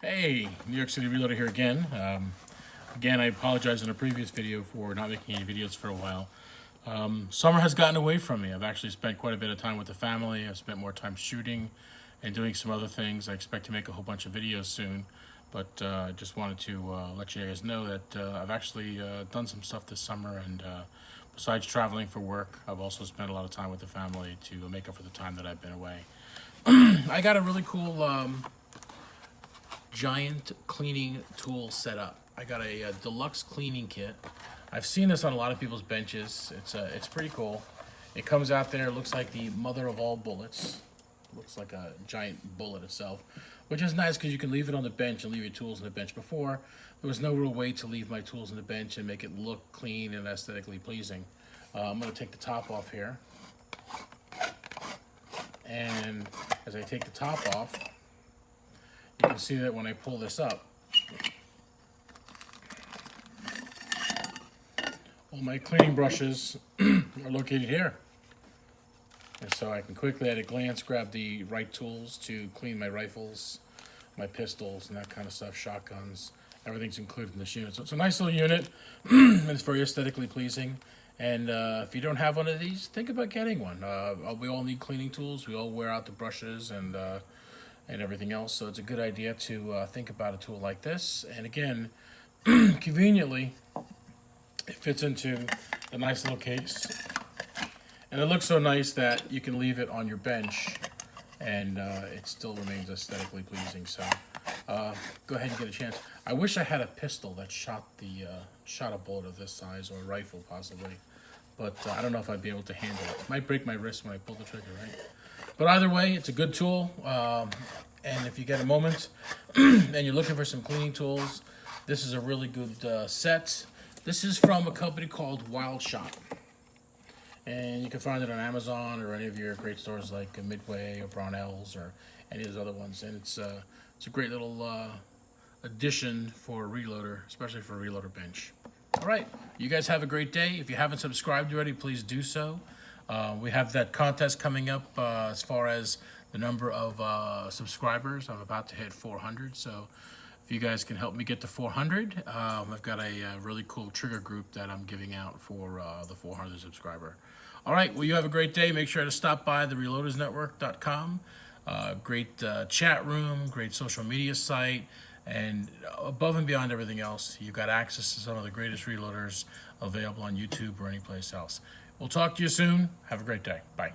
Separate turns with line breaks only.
Hey, New York City Reloader here again. Again, I apologize in a previous video for not making any videos for a while. Summer has gotten away from me. I've actually spent quite a bit of time with the family. I've spent more time shooting and doing some other things. I expect to make a whole bunch of videos soon, but I just wanted to let you guys know that I've actually done some stuff this summer, and besides traveling for work, I've also spent a lot of time with the family to make up for the time that I've been away. I got a really cool giant cleaning tool set up. I got a deluxe cleaning kit. I've seen this on a lot of people's benches. It's pretty cool. It comes out there, looks like the mother of all bullets. Looks like a giant bullet itself, which is nice because you can leave it on the bench and leave your tools on the bench. Before, there was no real way to leave my tools on the bench and make it look clean and aesthetically pleasing. I'm going to take the top off here. And as I take the top off, you can see that when I pull this up, all my cleaning brushes are located here. And so I can quickly at a glance grab the right tools to clean my rifles, my pistols, and that kind of stuff, shotguns. Everything's included in this unit. So it's a nice little unit, and it's very aesthetically pleasing. And if you don't have one of these, think about getting one. We all need cleaning tools. We all wear out the brushes and everything else. So it's a good idea to think about a tool like this. And again, conveniently, it fits into a nice little case. And it looks so nice that you can leave it on your bench and it still remains aesthetically pleasing. So go ahead and get a chance. I wish I had a pistol that shot a bullet of this size, or a rifle possibly. But I don't know if I'd be able to handle it. It might break my wrist when I pull the trigger, right? But either way, it's a good tool. And if you get a moment and you're looking for some cleaning tools, this is a really good set. This is from a company called Shot. And you can find it on Amazon or any of your great stores like Midway or Brownells or any of those other ones. And it's a great little addition for a reloader, especially for a reloader bench. All right, you guys have a great day. If you haven't subscribed already, please do so. We have that contest coming up as far as the number of subscribers. I'm about to hit 400, so if you guys can help me get to 400, I've got a really cool trigger group that I'm giving out for the 400 subscriber. All right, well, you have a great day. Make sure to stop by the reloadersnetwork.com. Great chat room, great social media site, and above and beyond everything else, you've got access to some of the greatest reloaders available on YouTube or anyplace else. We'll talk to you soon. Have a great day. Bye.